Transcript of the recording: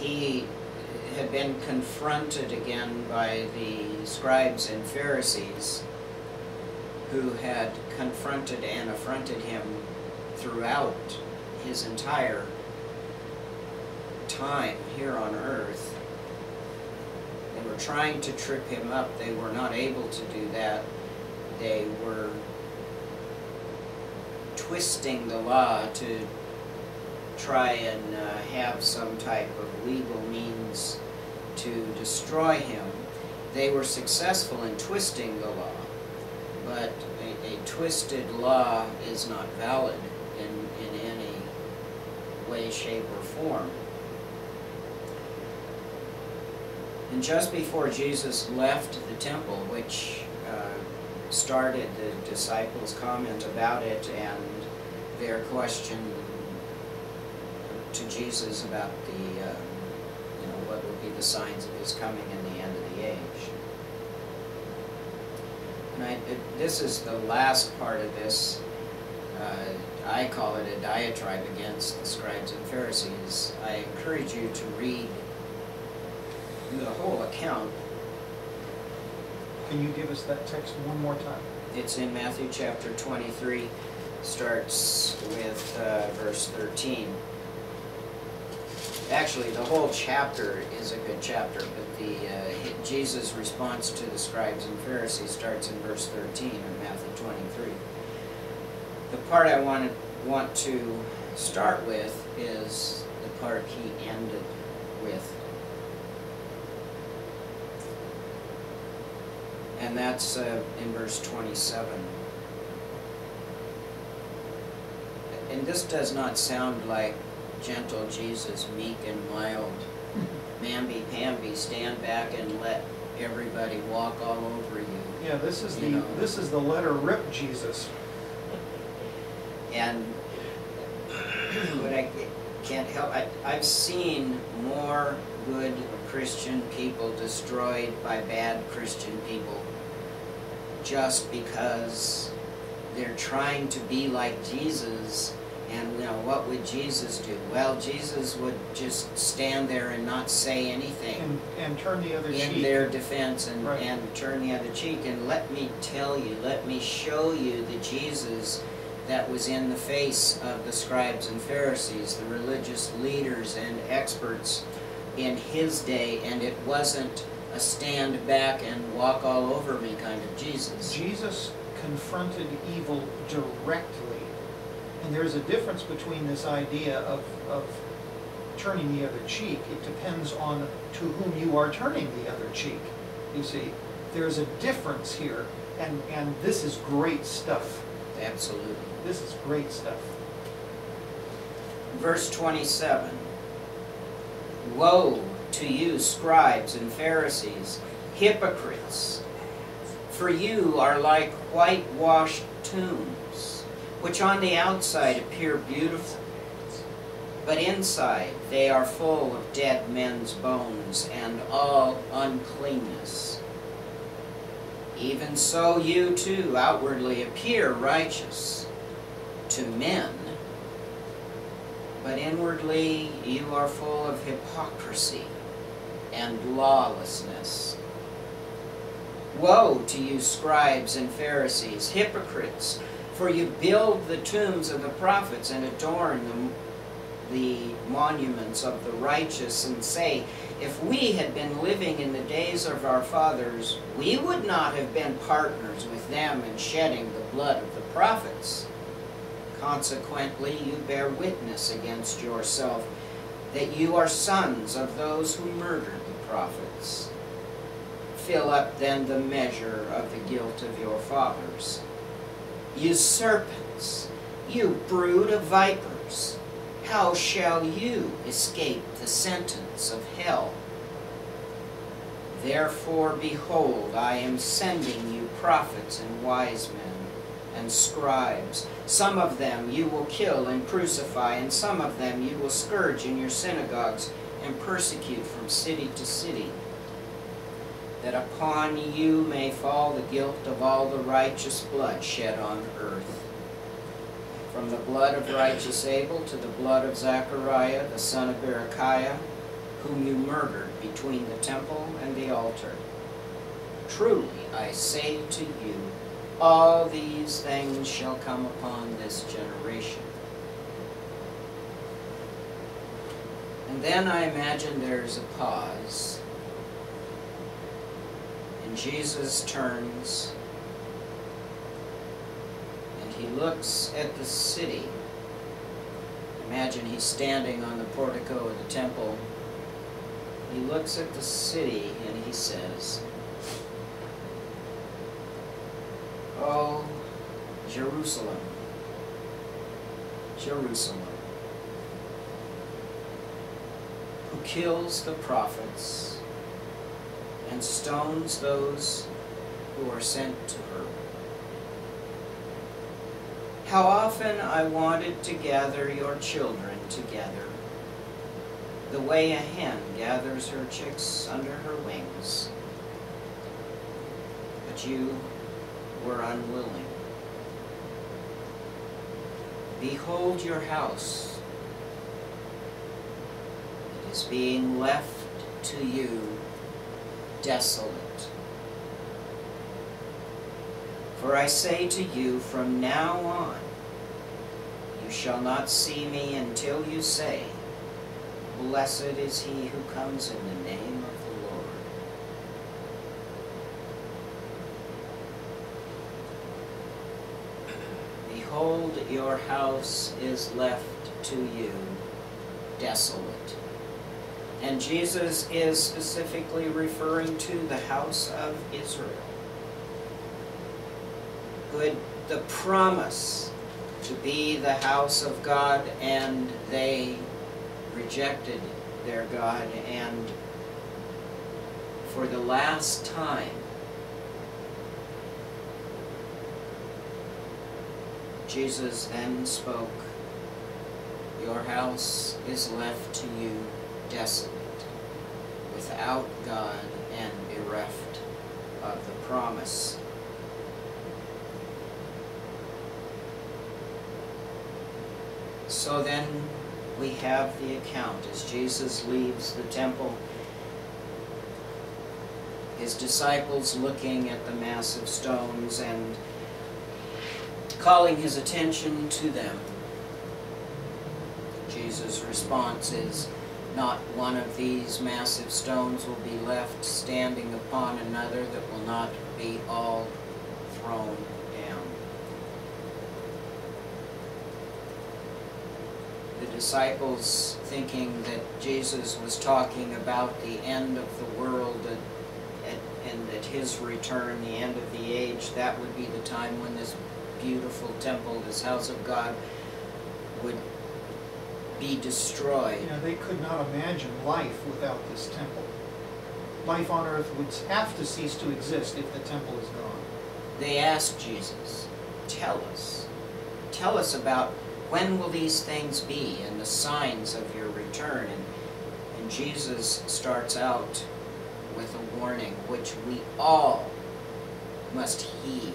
he had been confronted again by the scribes and Pharisees, who had confronted and affronted him throughout his entire time here on earth. They were trying to trip him up. They were not able to do that. They were twisting the law to try and have some type of legal means to destroy him. They were successful in twisting the law, but a twisted law is not valid in any way, shape, or form. And just before Jesus left the temple, which started the disciples' comment about it and their question to Jesus about the, what would be the signs of his coming in the end of the age. And this is the last part of this. I call it a diatribe against the scribes and Pharisees. I encourage you to read the whole account. Can you give us that text one more time? It's in Matthew chapter 23, starts with verse 13. Actually, the whole chapter is a good chapter, but Jesus' response to the scribes and Pharisees starts in verse 13 of Matthew 23. The part I want to start with is the part he ended with. And that's in verse 27. And this does not sound like gentle Jesus, meek and mild, mamby-pamby, stand back and let everybody walk all over you. Yeah, this is the letter rip Jesus. And but I can't help, I've seen more good Christian people destroyed by bad Christian people just because they're trying to be like Jesus. And what would Jesus do? Well, Jesus would just stand there and not say anything. And turn the other cheek. In their defense, and, right. and turn the other cheek. And let me tell you, let me show you the Jesus that was in the face of the scribes and Pharisees, the religious leaders and experts in his day, and it wasn't a stand back and walk all over me kind of Jesus. Jesus confronted evil directly. And there's a difference between this idea of turning the other cheek. It depends on to whom you are turning the other cheek. You see, there's a difference here, and this is great stuff. Absolutely. This is great stuff. Verse 27. Woe to you, scribes and Pharisees, hypocrites! For you are like whitewashed tombs, which on the outside appear beautiful, but inside they are full of dead men's bones and all uncleanness. Even so you too outwardly appear righteous to men, but inwardly you are full of hypocrisy and lawlessness. Woe to you, scribes and Pharisees, hypocrites! For you build the tombs of the prophets and adorn the monuments of the righteous, and say, if we had been living in the days of our fathers, we would not have been partners with them in shedding the blood of the prophets. Consequently, you bear witness against yourself that you are sons of those who murdered the prophets. Fill up then the measure of the guilt of your fathers. You serpents, you brood of vipers, how shall you escape the sentence of hell? Therefore, behold, I am sending you prophets and wise men and scribes. Some of them you will kill and crucify, and some of them you will scourge in your synagogues and persecute from city to city, that upon you may fall the guilt of all the righteous blood shed on earth, from the blood of righteous Abel to the blood of Zechariah, the son of Berechiah, whom you murdered between the temple and the altar. Truly, I say to you, all these things shall come upon this generation. And then I imagine there's a pause, and Jesus turns, and he looks at the city. Imagine he's standing on the portico of the temple. He looks at the city and he says, "Oh, Jerusalem, Jerusalem, who kills the prophets and stones those who are sent to her. How often I wanted to gather your children together, the way a hen gathers her chicks under her wings, but you were unwilling. Behold your house. It is being left to you desolate. For I say to you, from now on, you shall not see me until you say, Blessed is he who comes in the name of the Lord." Behold, your house is left to you desolate. And Jesus is specifically referring to the house of Israel, who had the promise to be the house of God, and they rejected their God. And for the last time, Jesus then spoke, "Your house is left to you desolate, without God and bereft of the promise." So then we have the account as Jesus leaves the temple, his disciples looking at the massive stones and calling his attention to them. Jesus' response is, "Not one of these massive stones will be left standing upon another that will not be all thrown down." The disciples, thinking that Jesus was talking about the end of the world and that his return, the end of the age, that would be the time when this beautiful temple, this house of God, would be destroyed. You know, they could not imagine life without this temple. Life on earth would have to cease to exist if the temple is gone. They asked Jesus, tell us about when will these things be and the signs of your return. And Jesus starts out with a warning which we all must heed.